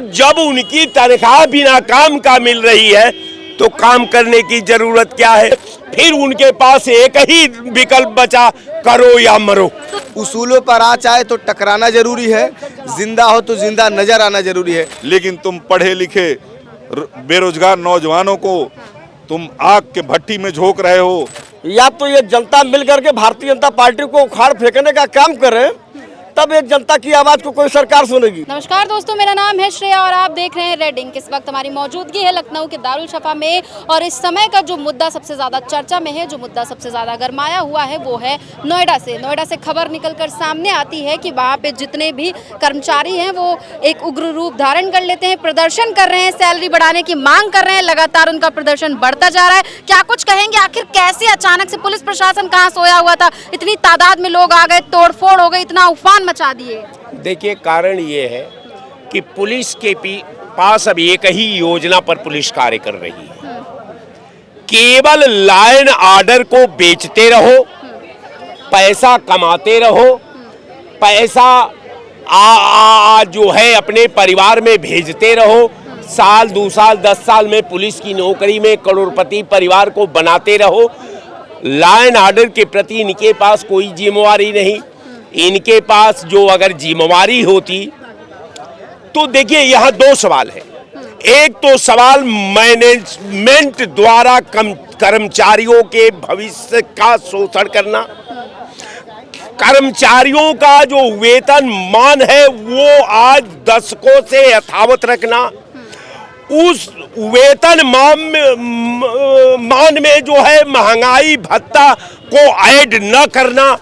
तो जब उनकी तनख्वाह बिना काम का मिल रही है तो काम करने की जरूरत क्या है? फिर उनके पास एक ही विकल्प बचा, करो या मरो। उसूलों पर आ चाहे तो टकराना जरूरी है, जिंदा हो तो जिंदा नजर आना जरूरी है। लेकिन तुम पढ़े लिखे बेरोजगार नौजवानों को तुम आग के भट्टी में झोंक रहे हो। या तो ये जनता मिल करके भारतीय जनता पार्टी को उखाड़ फेंकने का काम करे, तब एक जनता की आवाज को कोई सरकार सुनेगी। नमस्कार दोस्तों, मेरा नाम है श्रेया और आप देख रहे हैं रेड इंक। इस वक्त हमारी मौजूदगी है लखनऊ के दारुल शफा में और इस समय का जो मुद्दा सबसे ज़्यादा चर्चा में है, जो मुद्दा सबसे ज़्यादा गरमाया हुआ है, वो है नोएडा से खबर निकलकर सामने आती है कि वहाँ पे जितने भी कर्मचारी हैं वो एक उग्र रूप धारण कर लेते हैं, प्रदर्शन कर रहे हैं, सैलरी बढ़ाने की मांग कर रहे हैं। लगातार उनका प्रदर्शन बढ़ता जा रहा है। क्या कुछ कहेंगे, आखिर कैसे अचानक से पुलिस प्रशासन कहाँ सोया हुआ था, इतनी तादाद में लोग आ गए, तोड़फोड़ हो गई, इतना उफान मचा दिए? देखिए, कारण ये है कि पुलिस के पास अब एक ही योजना पर पुलिस कार्य कर रही है। केवल लॉ एंड ऑर्डर को बेचते रहो, पैसा कमाते रहो, पैसा जो है अपने परिवार में भेजते रहो। साल 2 साल 10 साल में पुलिस की नौकरी में करोड़पति परिवार को बनाते रहो। लॉ एंड ऑर्डर के प्रति इनके पास कोई जिम्मेवारी नहीं। इनके पास जो अगर जिम्मेवारी होती तो देखिए, यहाँ 2 सवाल है। एक तो सवाल मैनेजमेंट द्वारा कर्मचारियों के भविष्य का शोषण करना, कर्मचारियों का जो वेतन मान है वो आज दशकों से यथावत रखना, उस वेतन मान में जो है महंगाई भत्ता को ऐड न करना,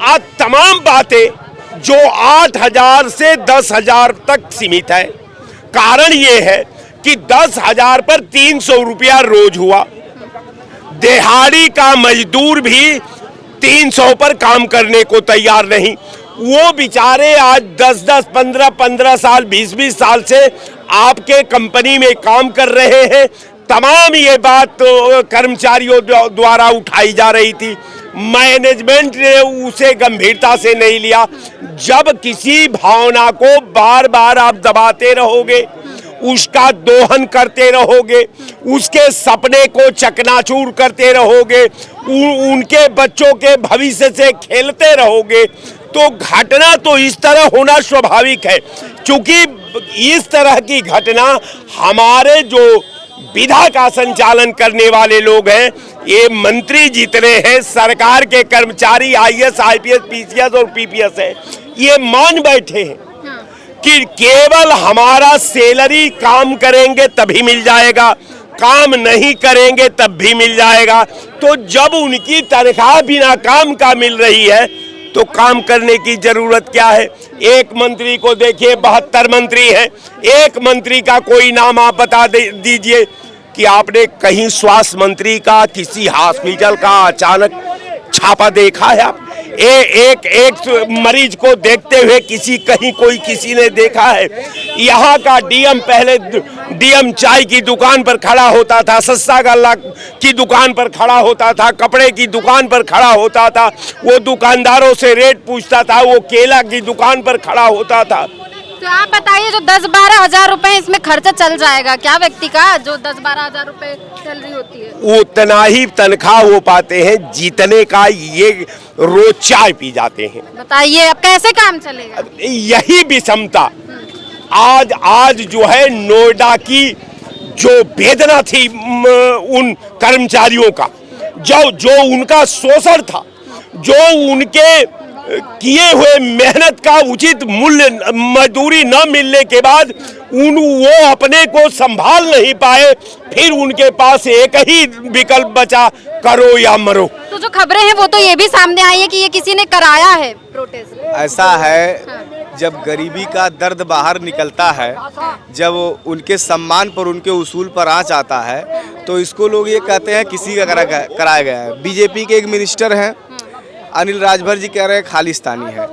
आज तमाम बातें जो 8,000 से 10,000 तक सीमित है। कारण ये है कि 10,000 पर 300 रुपया रोज हुआ। दिहाड़ी का मजदूर भी 300 पर काम करने को तैयार नहीं। वो बेचारे आज 10-10, 15-15 साल, 20-20 साल से आपके कंपनी में काम कर रहे हैं। तमाम ये बात कर्मचारियों द्वारा उठाई जा रही थी। मैनेजमेंट ने उसे गंभीरता से नहीं लिया। जब किसी भावना को बार बार आप दबाते रहोगे, उसका दोहन करते रहोगे, उसके सपने को चकनाचूर करते रहोगे, उनके बच्चों के भविष्य से खेलते रहोगे, तो घटना तो इस तरह होना स्वाभाविक है। क्योंकि इस तरह की घटना हमारे जो विधा का संचालन करने वाले लोग हैं, ये मंत्री जितने हैं, सरकार के कर्मचारी आईएएस, आईपीएस, पीसीएस और पीपीएस हैं, ये मान बैठे हैं कि केवल हमारा सैलरी काम करेंगे तभी मिल जाएगा, काम नहीं करेंगे तब भी मिल जाएगा। तो जब उनकी तनख्वाह बिना काम का मिल रही है तो काम करने की जरूरत क्या है? एक मंत्री को देखिए, 72 मंत्री हैं, एक मंत्री का कोई नाम आप बता दीजिए कि आपने कहीं स्वास्थ्य मंत्री का किसी हॉस्पिटल का अचानक छापा देखा है? आप एक मरीज को देखते हुए किसी ने देखा है? यहाँ का डीएम पहले डीएम चाय की दुकान पर खड़ा होता था, सस्ता गल्ला की दुकान पर खड़ा होता था, कपड़े की दुकान पर खड़ा होता था, वो दुकानदारों से रेट पूछता था, वो केला की दुकान पर खड़ा होता था। तो आप बताइए, जो 10-12 हजार रुपए इसमें खर्चा चल जाएगा क्या व्यक्ति का, जो 10-12 हजार रुपए सैलरी होती है? उतना ही तनख्वाह हो पाते हैं जितने का ये रोज चाय पी जाते हैं। बताइए अब कैसे काम चलेगा? यही विषमता आज जो है नोएडा की जो वेदना थी उन कर्मचारियों का, जो उनका शोषण था, जो उनके किए हुए मेहनत का उचित मूल्य मजदूरी न मिलने के बाद वो अपने को संभाल नहीं पाए, फिर उनके पास एक ही विकल्प बचा, करो या मरो। तो जो खबरें हैं वो तो ये भी सामने आई है कि ये किसी ने कराया है प्रोटेस्ट। ऐसा है, जब गरीबी का दर्द बाहर निकलता है, जब उनके सम्मान पर, उनके उसूल पर आँच आता है, तो इसको लोग ये कहते हैं किसी का कराया गया है। बीजेपी के एक मिनिस्टर हैं अनिल राजभर जी, कह रहे हैं खालिस्तानी है।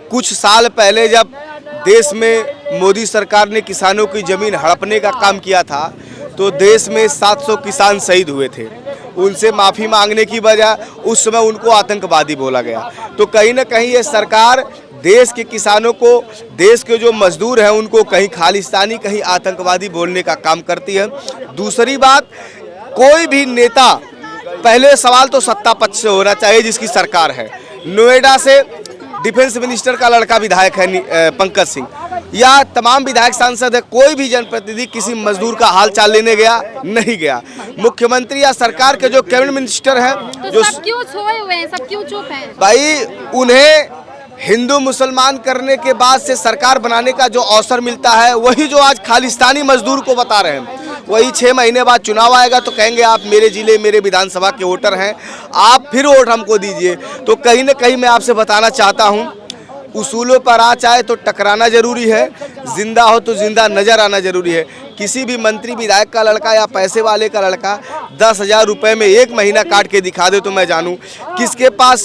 कुछ साल पहले जब देश में मोदी सरकार ने किसानों की जमीन हड़पने का काम किया था, तो देश में 700 किसान शहीद हुए थे। उनसे माफ़ी मांगने की बजाय उस समय उनको आतंकवादी बोला गया। तो कहीं ना कहीं ये सरकार देश के किसानों को, देश के जो मजदूर हैं उनको कहीं खालिस्तानी कहीं आतंकवादी बोलने का काम करती है। दूसरी बात, कोई भी नेता, पहले सवाल तो सत्ता पक्ष से होना चाहिए जिसकी सरकार है। नोएडा से डिफेंस मिनिस्टर का लड़का विधायक है पंकज सिंह, या तमाम विधायक सांसद है, कोई भी जनप्रतिनिधि किसी मजदूर का हाल चाल लेने गया नहीं गया। मुख्यमंत्री या सरकार के जो कैबिनेट मिनिस्टर हैं तो जो सब क्यों सोए हुए हैं, सब क्यों चुप हैं? भाई, उन्हें हिंदू मुसलमान करने के बाद से सरकार बनाने का जो अवसर मिलता है वही जो आज खालिस्तानी मजदूर को बता रहे हैं, वही 6 महीने बाद चुनाव आएगा तो कहेंगे आप मेरे जिले मेरे विधानसभा के वोटर हैं, आप फिर वोट हमको दीजिए। तो कहीं ना कहीं मैं आपसे बताना चाहता हूं, उसूलों पर आ चाहे तो टकराना जरूरी है, जिंदा हो तो जिंदा नजर आना जरूरी है। किसी भी मंत्री विधायक का लड़का या पैसे वाले का लड़का 10,000 रुपये में 1 महीना काट के दिखा दे तो मैं जानूं किसके पास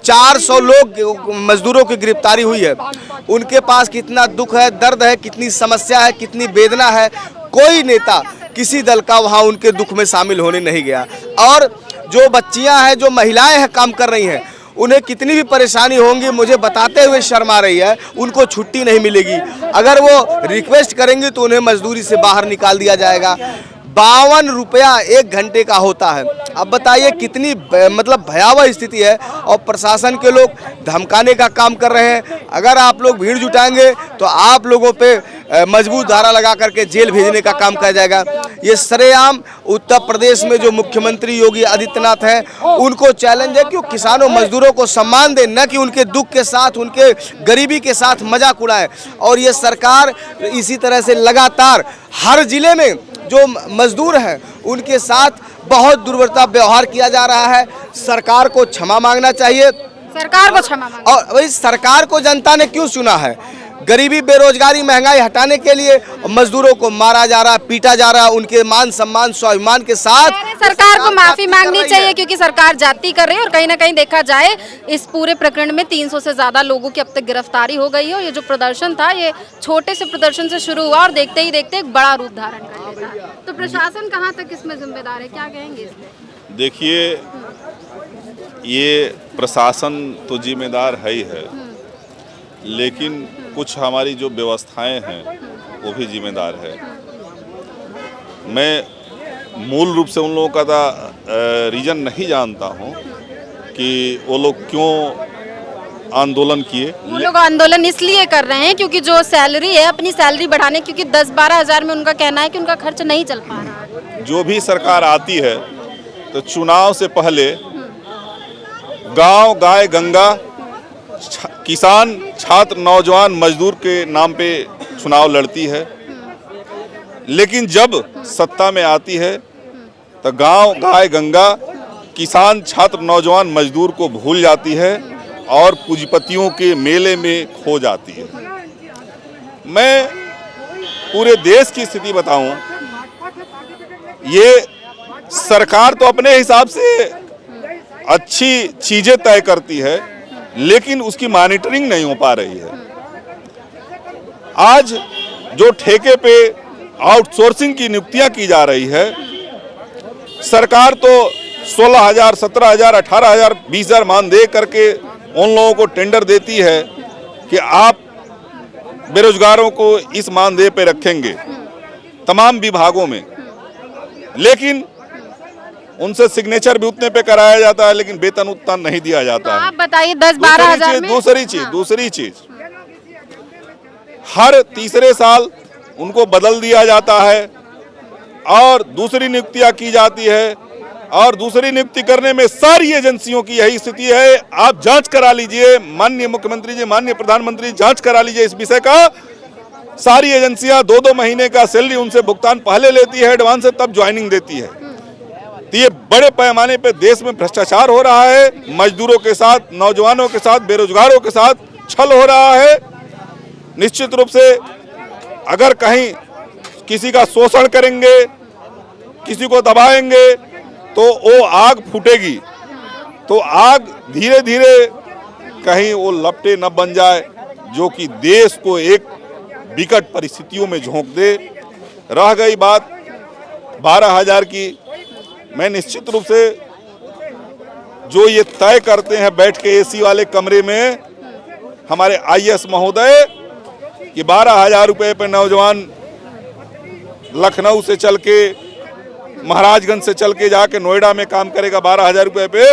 400 लोग मजदूरों की गिरफ्तारी हुई है, उनके पास कितना दुख है, दर्द है, कितनी समस्या है, कितनी वेदना है। कोई नेता किसी दल का वहाँ उनके दुख में शामिल होने नहीं गया। और जो बच्चियाँ हैं, जो महिलाएं हैं काम कर रही हैं, उन्हें कितनी भी परेशानी होंगी मुझे बताते हुए शर्म आ रही है, उनको छुट्टी नहीं मिलेगी। अगर वो रिक्वेस्ट करेंगी तो उन्हें मजदूरी से बाहर निकाल दिया जाएगा। 52 रुपया 1 घंटे का होता है। अब बताइए कितनी मतलब भयावह स्थिति है, और प्रशासन के लोग धमकाने का काम कर रहे हैं। अगर आप लोग भीड़ जुटाएंगे तो आप लोगों पे मजबूत धारा लगा करके जेल भेजने का काम किया जाएगा। ये सरेआम उत्तर प्रदेश में जो मुख्यमंत्री योगी आदित्यनाथ हैं उनको चैलेंज है कि वो किसानों मजदूरों को सम्मान दें, न कि उनके दुख के साथ, उनके गरीबी के साथ मजाक उड़ाए। और ये सरकार इसी तरह से लगातार हर जिले में जो मजदूर हैं उनके साथ बहुत दुर्व्यवहार व्यवहार किया जा रहा है। सरकार को क्षमा मांगना चाहिए, सरकार को क्षमा मांगना। और वही सरकार को जनता ने क्यों चुना है? गरीबी, बेरोजगारी, महंगाई हटाने के लिए मजदूरों को मारा जा रहा, पीटा जा रहा, उनके मान सम्मान स्वाभिमान के साथ सरकार को माफी मांगनी चाहिए क्योंकि सरकार जाती कर रही है। और कहीं ना कहीं देखा जाए इस पूरे प्रकरण में 300 से ज्यादा लोगों की अब तक गिरफ्तारी हो गई है। और ये जो प्रदर्शन था ये छोटे से प्रदर्शन से शुरू हुआ और देखते ही देखते एक बड़ा रूप धारण कर लेता। तो प्रशासन कहाँ तक इसमें जिम्मेदार है, क्या कहेंगे इसमें? देखिए, ये प्रशासन तो जिम्मेदार है ही है, लेकिन कुछ हमारी जो व्यवस्थाएं हैं वो भी जिम्मेदार है। मैं मूल रूप से उन लोगों का रीज़न नहीं जानता हूं कि वो लोग क्यों आंदोलन किए। वो लोग आंदोलन इसलिए कर रहे हैं क्योंकि जो सैलरी है, अपनी सैलरी बढ़ाने, क्योंकि 10-12 हज़ार में उनका कहना है कि उनका खर्च नहीं चल पा रहा है। जो भी सरकार आती है तो चुनाव से पहले गांव गाय गंगा, किसान, छात्र, नौजवान, मजदूर के नाम पे चुनाव लड़ती है। लेकिन जब सत्ता में आती है तो गांव गाय गंगा, किसान, छात्र, नौजवान, मजदूर को भूल जाती है और पूंजीपतियों के मेले में खो जाती है। मैं पूरे देश की स्थिति बताऊं, ये सरकार तो अपने हिसाब से अच्छी चीजें तय करती है लेकिन उसकी मॉनिटरिंग नहीं हो पा रही है। आज जो ठेके पे आउटसोर्सिंग की नियुक्तियां की जा रही है, सरकार तो 16,000, 17,000, 18,000, 20,000 मान दे करके उन लोगों को टेंडर देती है कि आप बेरोजगारों को इस मानदेय पे रखेंगे तमाम विभागों में, लेकिन उनसे सिग्नेचर भी उतने पे कराया जाता है लेकिन वेतन उतना नहीं दिया जाता है। आप बताइए 10-12 हज़ार में। दूसरी चीज हर तीसरे साल उनको बदल दिया जाता है और दूसरी नियुक्तियां की जाती है, और दूसरी नियुक्ति करने में सारी एजेंसियों की यही स्थिति है। आप जांच करा लीजिए, माननीय मुख्यमंत्री जी, माननीय प्रधानमंत्री, जांच करा लीजिए इस विषय का। सारी एजेंसियां 2-2 महीने का सैलरी उनसे भुगतान पहले लेती है एडवांस से, तब ज्वाइनिंग देती है। तो ये बड़े पैमाने पे देश में भ्रष्टाचार हो रहा है, मजदूरों के साथ, नौजवानों के साथ, बेरोजगारों के साथ छल हो रहा है। निश्चित रूप से अगर कहीं किसी का शोषण करेंगे, किसी को दबाएंगे तो वो आग फूटेगी। तो आग धीरे धीरे कहीं वो लपटे न बन जाए जो कि देश को एक विकट परिस्थितियों में झोंक दे। रह गई बात 12,000 की, मैं निश्चित रूप से जो ये तय करते हैं बैठ के एसी वाले कमरे में, हमारे आईएएस महोदय कि 12,000 रुपये पे नौजवान लखनऊ से चल के, महाराजगंज से चल के जाके नोएडा में काम करेगा 12,000 रुपये पे।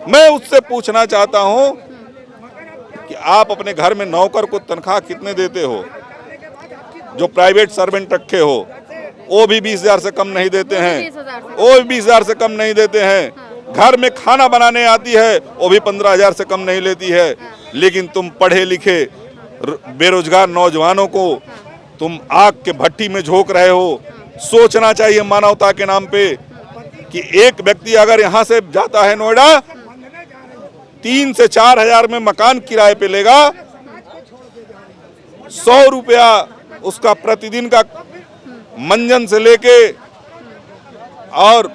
मैं उससे पूछना चाहता हूं कि आप अपने घर में नौकर को तनख्वाह कितने देते हो? जो प्राइवेट सर्वेंट रखे हो वो भी 20,000 से कम नहीं देते हैं, वो भी 20,000 से कम नहीं देते हैं। घर में खाना बनाने आती है वो भी 15,000 से कम नहीं लेती है। लेकिन तुम पढ़े लिखे बेरोजगार नौजवानों को तुम आग के भट्टी में झोंक रहे हो। सोचना चाहिए मानवता के नाम पे कि एक व्यक्ति अगर यहाँ से जाता है नोएडा 3 से 4,000 में मकान किराए पे लेगा, 100 रुपया उसका प्रतिदिन का मंजन से लेके और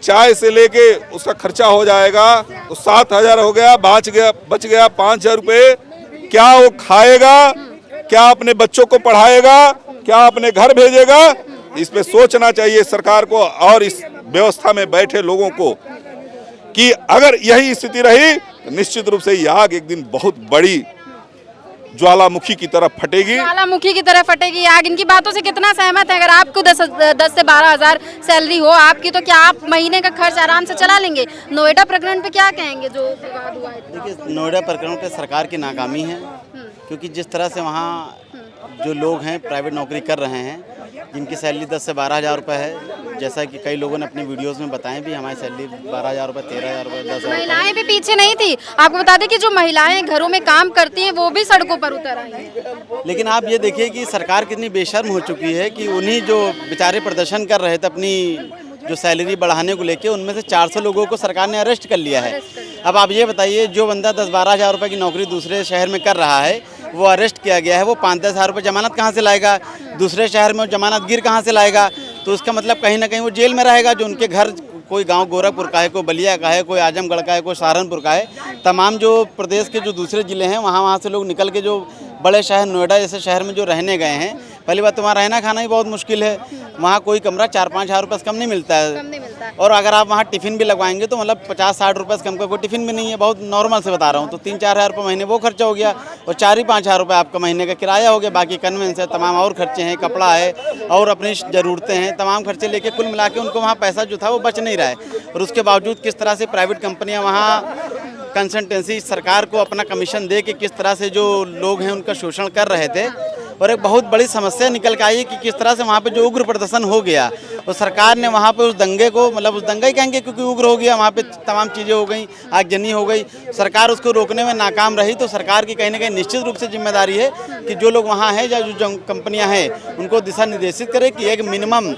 चाय से लेके उसका खर्चा हो जाएगा, तो 7,000 हो गया, बच गया 5,000 रुपये। क्या वो खाएगा? क्या अपने बच्चों को पढ़ाएगा? क्या अपने घर भेजेगा? इस पे सोचना चाहिए सरकार को और इस व्यवस्था में बैठे लोगों को कि अगर यही स्थिति रही तो निश्चित रूप से यह आग एक दिन बहुत बड़ी ज्वालामुखी की तरफ फटेगी। ज्वालामुखी की तरह फटेगी आग। इनकी बातों से कितना सहमत है? अगर आपको 10 से 12,000 सैलरी हो आपकी, तो क्या आप महीने का खर्च आराम से चला लेंगे? नोएडा प्रकरण पे क्या कहेंगे जो विवाद हुआ है? देखिए, नोएडा प्रकरण पे सरकार की नाकामी है, क्योंकि जिस तरह से वहाँ जो लोग हैं प्राइवेट नौकरी कर रहे हैं, जिनकी सैलरी 10 से 12,000 रुपये है, जैसा कि कई लोगों ने अपनी वीडियोस में बताएं भी, हमारी सैलरी 12,000 रुपये, 13,000 रुपये, 10,000। महिलाएं भी पीछे नहीं थी। आपको बता दें कि जो महिलाएं घरों में काम करती हैं वो भी सड़कों पर उतर आई हैं। लेकिन आप ये देखिए कि सरकार कितनी बेशर्म हो चुकी है कि उन्हीं जो बेचारे प्रदर्शन कर रहे थे अपनी जो सैलरी बढ़ाने को लेके, उनमें से 400 लोगों को सरकार ने अरेस्ट कर लिया है। अब आप ये बताइए, जो बंदा 10-12,000 रुपये की नौकरी दूसरे शहर में कर रहा है, वो अरेस्ट किया गया है, वो 5-10 हज़ार रुपये जमानत कहाँ से लाएगा? दूसरे शहर में जमानत गिर कहाँ से लाएगा? तो उसका मतलब कहीं ना कहीं वो जेल में रहेगा। जो उनके घर, कोई गांव गोरखपुर का है, कोई बलिया का है, कोई आजमगढ़ का है, कोई सहारनपुर का है, तमाम जो प्रदेश के जो दूसरे ज़िले हैं वहाँ से लोग निकल के जो बड़े शहर नोएडा जैसे शहर में जो रहने गए हैं, पहली बात तो वहाँ रहना खाना ही बहुत मुश्किल है। वहाँ कोई कमरा 4-5 हज़ार रुपये से कम नहीं मिलता है। और अगर आप वहाँ टिफ़िन भी लगवाएंगे तो मतलब 50-60 रुपये से कम का कोई टिफ़िन भी नहीं है। बहुत नॉर्मल से बता रहा हूँ। तो 3-4 हज़ार रुपये महीने वो खर्चा हो गया, और 4-5 हज़ार रुपये आपका महीने का किराया हो गया। बाकी कन्वेंस है, तमाम और खर्चे हैं, कपड़ा है और अपनी ज़रूरतें हैं, तमाम खर्चे लेके कुल मिला के उनको वहाँ पैसा जो था वो बच नहीं रहा है। और उसके बावजूद किस तरह से प्राइवेट कंपनियाँ वहाँ कंसल्टेंसी सरकार को अपना कमीशन दे के किस तरह से जो लोग हैं उनका शोषण कर रहे थे। और एक बहुत बड़ी समस्या निकल के आई कि किस तरह से वहाँ पे जो उग्र प्रदर्शन हो गया, तो सरकार ने वहाँ पे उस दंगे को, मतलब उस दंगा ही कहेंगे क्योंकि उग्र हो गया, वहाँ पे तमाम चीज़ें हो गई, आगजनी हो गई, सरकार उसको रोकने में नाकाम रही। तो सरकार की कहीं ना कहीं निश्चित रूप से जिम्मेदारी है कि जो लोग वहाँ हैं या जो कंपनियाँ हैं उनको दिशा निर्देशित करे कि एक मिनिमम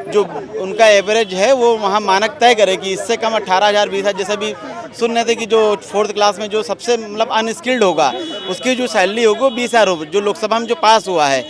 जो उनका एवरेज है वो वहाँ मानक तय करे कि इससे कम 18,000 20,000, जैसे भी सुन रहे थे कि जो 4th क्लास में जो सबसे मतलब अनस्किल्ड होगा उसकी जो सैलरी होगी वो 20,000 रुपये, जो लोकसभा में जो पास हुआ है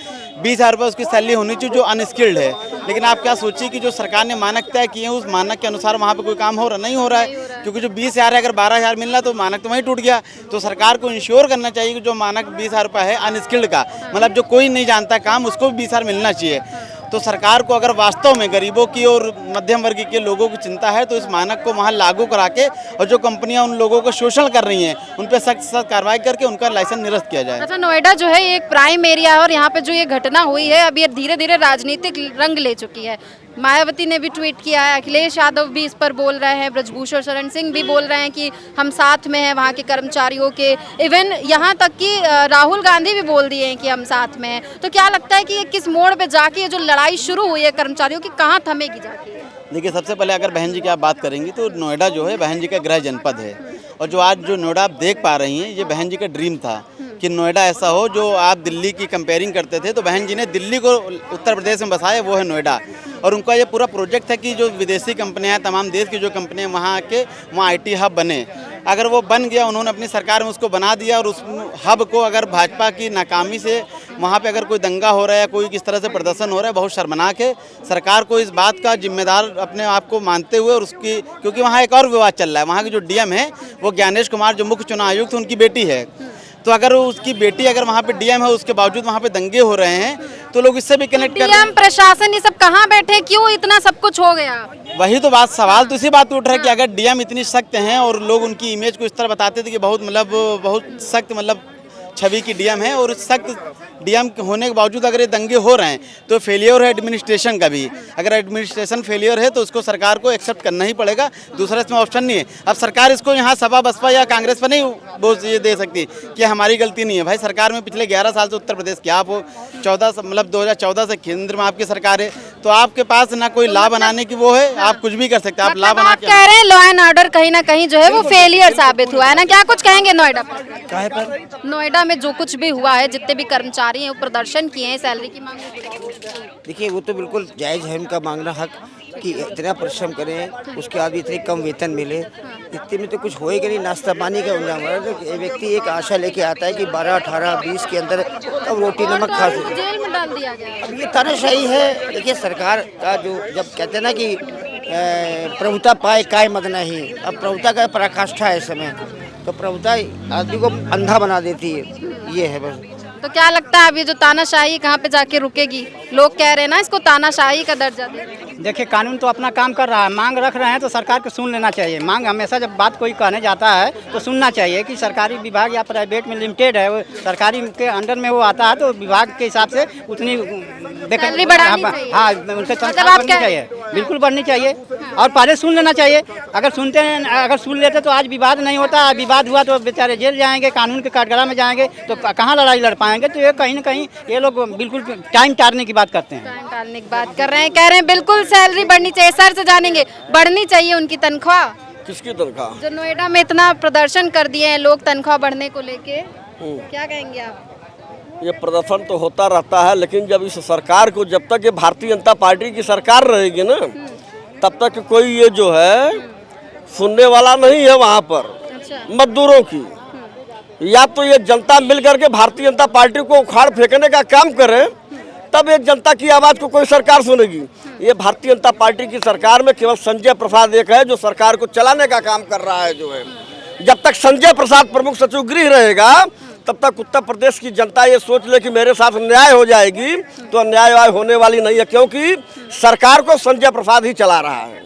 20,000 रुपये उसकी सैलरी होनी चाहिए जो अनस्किल्ड है। लेकिन आप क्या सोचिए कि जो सरकार ने मानक तय किए हैं उस मानक के अनुसार वहाँ पे कोई काम हो रहा नहीं हो रहा है, क्योंकि जो 20,000 है अगर 12,000 मिल रहा तो मानक तो वहीं टूट गया। तो सरकार को इंश्योर करना चाहिए कि जो मानक 20,000 रुपये है अनस्किल्ड का, मतलब जो कोई नहीं जानता काम, उसको भी 20,000 मिलना चाहिए। तो सरकार को अगर वास्तव में गरीबों की और मध्यम वर्ग के लोगों की चिंता है तो इस मानक को वहाँ लागू करा के, और जो कंपनियां उन लोगों को शोषण कर रही हैं उन पर सख्त कार्रवाई करके उनका लाइसेंस निरस्त किया जाए। अच्छा, नोएडा जो है ये एक प्राइम एरिया है और यहाँ पे जो ये घटना हुई है अब ये धीरे धीरे राजनीतिक रंग ले चुकी है। मायावती ने भी ट्वीट किया है, अखिलेश यादव भी इस पर बोल रहे हैं, ब्रजभूषण शरण सिंह भी बोल रहे हैं कि हम साथ में हैं वहाँ के कर्मचारियों के। इवन यहाँ तक कि राहुल गांधी भी बोल दिए हैं कि हम साथ में हैं। तो क्या लगता है कि ये किस मोड़ पे जाके ये जो लड़ाई शुरू हुई है कर्मचारियों की, कहाँ थमेगी जाके? देखिए, सबसे पहले अगर बहन जी की आप बात करेंगी तो नोएडा जो है बहन जी का गृह जनपद है, और जो आज जो नोएडा आप देख पा रही हैं ये बहन जी का ड्रीम था कि नोएडा ऐसा हो। जो आप दिल्ली की कंपेयरिंग करते थे तो बहन जी ने दिल्ली को उत्तर प्रदेश में बसाया, वो है नोएडा। और उनका ये पूरा प्रोजेक्ट है कि जो विदेशी कंपनियां, तमाम देश की जो कंपनियां वहाँ आके वहाँ IT हब बने। अगर वो बन गया, उन्होंने अपनी सरकार में उसको बना दिया, और उस हब को अगर भाजपा की नाकामी से वहाँ पे अगर कोई दंगा हो रहा है, कोई किस तरह से प्रदर्शन हो रहा है, बहुत शर्मनाक है। सरकार को इस बात का जिम्मेदार अपने आप को मानते हुए, और उसकी, क्योंकि वहाँ एक और विवाद चल रहा है, वहाँ की जो DM है वो ज्ञानेश कुमार जो मुख्य चुनाव आयुक्त उनकी बेटी है। तो अगर उसकी बेटी अगर वहाँ पे डीएम है, उसके बावजूद वहाँ पे दंगे हो रहे हैं, तो लोग इससे भी कनेक्ट कर रहे डीएम प्रशासन ये सब कहाँ बैठे, क्यों इतना सब कुछ हो गया? हैं। वही तो बात, सवाल तो इसी बात पे उठ रहा है कि अगर डीएम इतनी सख्त हैं और लोग उनकी इमेज को इस तरह बताते थे कि बहुत सख्त छवि की डीएम है, और सख्त डीएम होने के बावजूद अगर ये दंगे हो रहे हैं तो फेलियर है एडमिनिस्ट्रेशन का भी। अगर एडमिनिस्ट्रेशन फेलियर है तो उसको सरकार को एक्सेप्ट करना ही पड़ेगा, दूसरा इसमें ऑप्शन नहीं है। अब सरकार इसको यहाँ सपा बसपा या कांग्रेस पर नहीं वो ये दे सकती कि हमारी गलती नहीं है। भाई सरकार में पिछले 11 साल से उत्तर प्रदेश की आप हो, 2014 से केंद्र में आपकी सरकार है, तो आपके पास ना कोई लॉ बनाने की वो है, आप कुछ भी कर सकते हैं, आप लॉ बना के कह रहे हैं लॉ एंड ऑर्डर कहीं ना कहीं जो है वो फेलियर साबित हुआ है ना, क्या कुछ कहेंगे नोएडा पर? नोएडा में जो कुछ भी हुआ है, जितने भी कर्मचारी हैं वो प्रदर्शन किए हैं सैलरी की मांग में। देखिए वो तो बिल्कुल जायज़ है उनका मांगना हक कि इतना परिश्रम करें, उसके बाद भी इतनी कम वेतन मिले, इतने में तो कुछ होएगा नहीं, नाश्ता पानी का इंतजाम हो रहा है। तो व्यक्ति एक आशा लेके आता है कि 12, 18, 20 के अंदर अब रोटी नमक खा सके। जेल में डाल दिया गया। अब ये तानाशाही है। देखिए सरकार का जो जब कहते हैं ना कि प्रभुता पाए काय मत नहीं, अब प्रभुता का पराकाष्ठा है इस समय, तो प्रभुता आदमी को अंधा बना देती है, ये है बस। तो क्या लगता है अब ये जो तानाशाही कहाँ पे जाके रुकेगी? लोग कह रहे हैं ना इसको तानाशाही का दर्जा दे रहे हैं। देखिए कानून तो अपना काम कर रहा है, मांग रख रहे हैं तो सरकार को सुन लेना चाहिए। मांग हमेशा जब बात कोई कहने जाता है तो सुनना चाहिए कि सरकारी विभाग या प्राइवेट में लिमिटेड है, वो सरकारी के अंडर में वो आता है तो विभाग के हिसाब से उतनी सैलरी बढ़ानी चाहिए। हाँ उनसे तनख्वाह बढ़नी चाहिए, बिल्कुल बढ़नी चाहिए, और पहले सुन लेना चाहिए। अगर सुन लेते तो आज विवाद नहीं होता। विवाद हुआ तो बेचारे जेल जाएंगे, कानून के कटघरा में जाएंगे, तो कहाँ लड़ाई लड़ पाएंगे। तो ये कहीं ना कहीं ये लोग बिल्कुल टाइम टालने की बात करते हैं, टाइम टालने की बात कर रहे हैं। कह रहे हैं बिल्कुल सैलरी बढ़नी चाहिए, सर से जानेंगे, बढ़नी चाहिए उनकी तनख्वाह। किसकी तनख्वाह? जो नोएडा में इतना प्रदर्शन कर दिए हैं लोग तनख्वाह बढ़ने को लेके, क्या कहेंगे आप? ये प्रदर्शन तो होता रहता है, लेकिन जब इस सरकार को, जब तक ये भारतीय जनता पार्टी की सरकार रहेगी ना, तब तक कोई ये जो है सुनने वाला नहीं है वहाँ पर। अच्छा। मजदूरों की या तो ये जनता मिल करके भारतीय जनता पार्टी को उखाड़ फेंकने का काम करे, तब एक जनता की आवाज़ को कोई सरकार सुनेगी। ये भारतीय जनता पार्टी की सरकार में केवल संजय प्रसाद एक है जो सरकार को चलाने का काम कर रहा है। जो है जब तक संजय प्रसाद प्रमुख सचिव गृह रहेगा तब तक उत्तर प्रदेश की जनता ये सोच ले कि मेरे साथ न्याय हो जाएगी, तो अन्याय होने वाली नहीं है, क्योंकि सरकार को संजय प्रसाद ही चला रहा है।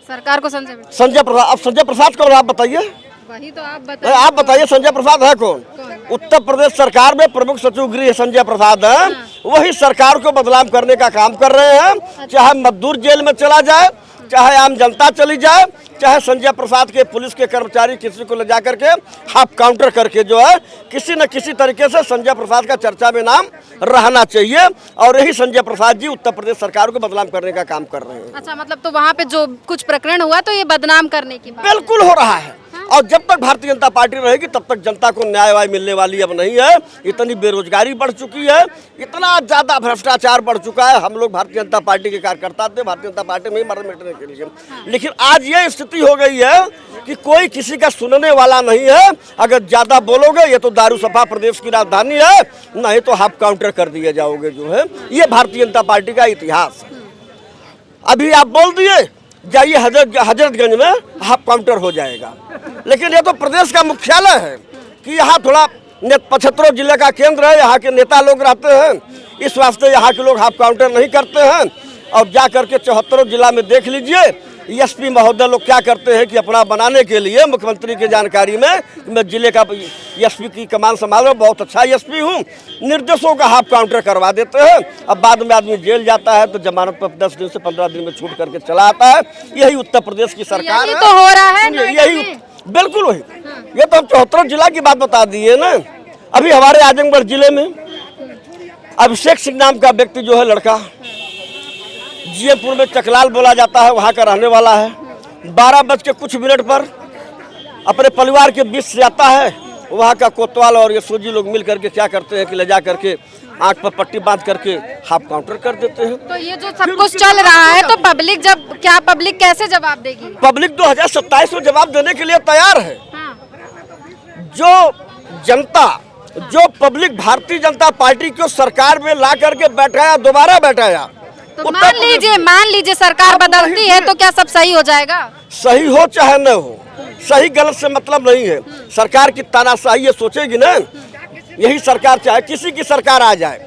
सरकार को संजय प्रसाद, अब संजय प्रसाद कौन, आप बताइए? वही तो आप बताइए संजय प्रसाद है कौन? उत्तर प्रदेश सरकार में प्रमुख सचिव गृह संजय प्रसाद हैं। वही सरकार को बदनाम करने का काम कर रहे हैं। चाहे मजदूर जेल में चला जाए, चाहे आम जनता चली जाए, चाहे संजय प्रसाद के पुलिस के कर्मचारी किसी को ले जा करके हाफ काउंटर करके जो है किसी न किसी तरीके से संजय प्रसाद का चर्चा में नाम रहना चाहिए, और यही संजय प्रसाद जी उत्तर प्रदेश सरकार को बदनाम करने का काम कर रहे हैं। अच्छा, मतलब तो वहाँ पे जो कुछ प्रकरण हुआ तो ये बदनाम करने की बात बिल्कुल हो रहा है। और जब तक भारतीय जनता पार्टी रहेगी तब तक जनता को न्याय वाय मिलने वाली अब नहीं है। इतनी बेरोजगारी बढ़ चुकी है, इतना ज़्यादा भ्रष्टाचार बढ़ चुका है। हम लोग भारतीय जनता पार्टी के कार्यकर्ता थे, भारतीय जनता पार्टी में ही मर मिटने के लिए, लेकिन आज ये स्थिति हो गई है कि कोई किसी का सुनने वाला नहीं है। अगर ज़्यादा बोलोगे, ये तो दारू सफा प्रदेश की राजधानी है, नहीं तो हाफ काउंटर कर दिए जाओगे। जो है ये भारतीय जनता पार्टी का इतिहास है। अभी आप बोल दिए जाइए हजरतगंज में हाफ काउंटर हो जाएगा, लेकिन ये तो प्रदेश का मुख्यालय है कि यहाँ थोड़ा 75 जिले का केंद्र है, यहाँ के नेता लोग रहते हैं, इस वास्ते यहाँ के लोग हाफ काउंटर नहीं करते हैं। और जा करके 74 जिला में देख लीजिए एसपी महोदय लोग क्या करते हैं कि अपना बनाने के लिए मुख्यमंत्री की जानकारी में मैं जिले का एसपी की कमान संभाल रहा हूँ, बहुत अच्छा एसपी हूँ, निर्देशों का हाफ काउंटर करवा देते हैं। अब बाद में आदमी जेल जाता है तो जमानत पर 10 दिन से 15 दिन में छूट करके चला आता है। यही उत्तर प्रदेश की सरकार है, तो हो रहा है यही बिल्कुल वही। ये तो हम 74 जिला की बात बता दी है ना। अभी हमारे आजमगढ़ जिले में अभिषेक सिंह नाम का व्यक्ति जो है, लड़का जीएपुर में चकलाल बोला जाता है, वहाँ का रहने वाला है। 12:00 पर अपने परिवार के बीच से आता है। वहाँ का कोतवाल और ये सूजी लोग मिल करके क्या करते हैं कि ले जा करके आंख पर पट्टी बांध करके हाफ काउंटर कर देते हैं। तो ये जो सब कुछ चल रहा है तो पब्लिक कैसे जवाब देगी? पब्लिक 2027 में जवाब देने के लिए तैयार है। जो जनता, जो पब्लिक भारतीय जनता पार्टी को सरकार में ला करके बैठाया, दोबारा बैठाया, तो मान लीजिए सरकार बदलती है तो क्या सब सही हो जाएगा? सही हो चाहे न हो, सही गलत से मतलब नहीं है। सरकार की तानाशाही ये सोचेगी ना, यही सरकार चाहे किसी की सरकार आ जाए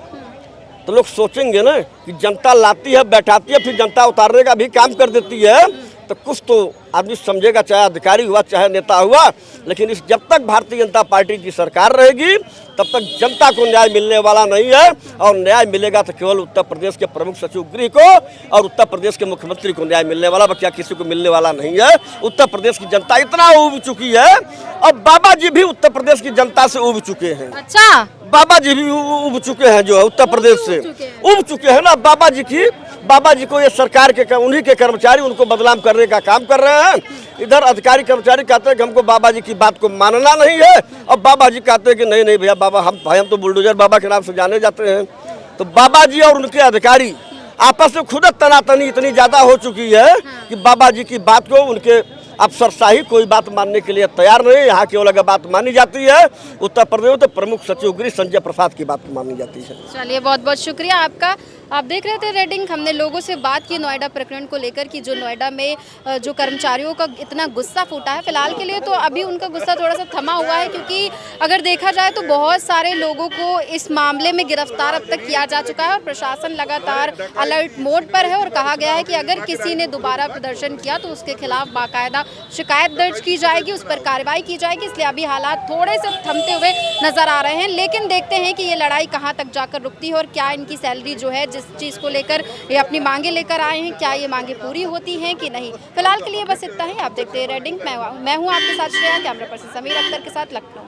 तो लोग सोचेंगे ना कि जनता लाती है, बैठाती है, फिर जनता उतारने का भी काम कर देती है, तो कुछ तो आदमी समझेगा, चाहे अधिकारी हुआ चाहे नेता हुआ। लेकिन इस जब तक भारतीय जनता पार्टी की सरकार रहेगी तब तक जनता को न्याय मिलने वाला नहीं है। और न्याय मिलेगा तो केवल उत्तर प्रदेश के प्रमुख सचिव गृह को और उत्तर प्रदेश के मुख्यमंत्री को न्याय मिलने वाला, क्या किसी को मिलने वाला नहीं है। उत्तर प्रदेश की जनता इतना उब चुकी है, अब बाबा जी भी उत्तर प्रदेश की जनता से उब चुके हैं। अच्छा, बाबा जी भी उब चुके हैं, जो है उत्तर प्रदेश से उब चुके हैं ना। बाबा जी को ये सरकार के उन्हीं के कर्मचारी उनको बदनाम करने का काम कर रहे हैं। इधर अधिकारी कर्मचारी कहते हैं कि हमको बाबा जी की बात को मानना नहीं है, और बाबा जी कहते हैं कि नहीं भैया बाबा हम तो बुलडोजर बाबा के नाम से जाने जाते हैं। तो बाबा जी और उनके अधिकारी आपस में खुद तनातनी इतनी ज्यादा हो चुकी है कि बाबा जी की बात को उनके अफसरशाही कोई बात मानने के लिए तैयार नहीं। यहाँ केवल अगर बात मानी जाती है उत्तर प्रदेश तो प्रमुख सचिव गृह संजय प्रसाद की बात मानी जाती है। चलिए, बहुत बहुत शुक्रिया आपका। आप देख रहे थे रेडिंग, हमने लोगों से बात की नोएडा प्रकरण को लेकर कि जो नोएडा में जो कर्मचारियों का इतना गुस्सा फूटा है। फिलहाल के लिए तो अभी उनका गुस्सा थोड़ा सा थमा हुआ है, क्योंकि अगर देखा जाए तो बहुत सारे लोगों को इस मामले में गिरफ्तार अब तक किया जा चुका है और प्रशासन लगातार अलर्ट मोड पर है। और कहा गया है कि अगर किसी ने दोबारा प्रदर्शन किया तो उसके खिलाफ बाकायदा शिकायत दर्ज की जाएगी, उस पर कार्रवाई की जाएगी। इसलिए अभी हालात थोड़े से थमते हुए नजर आ रहे हैं, लेकिन देखते हैं कि ये लड़ाई कहाँ तक जाकर रुकती है और क्या इनकी सैलरी जो है, जिस चीज़ को लेकर ये अपनी मांगे लेकर आए हैं, क्या ये मांगे पूरी होती हैं कि नहीं। फिलहाल के लिए बस इतना ही। आप देखते हैं रेडिंग, मैं हूँ आपके साथ श्रेया, कैमरा पर्सन समीर अख्तर के साथ लखनऊ।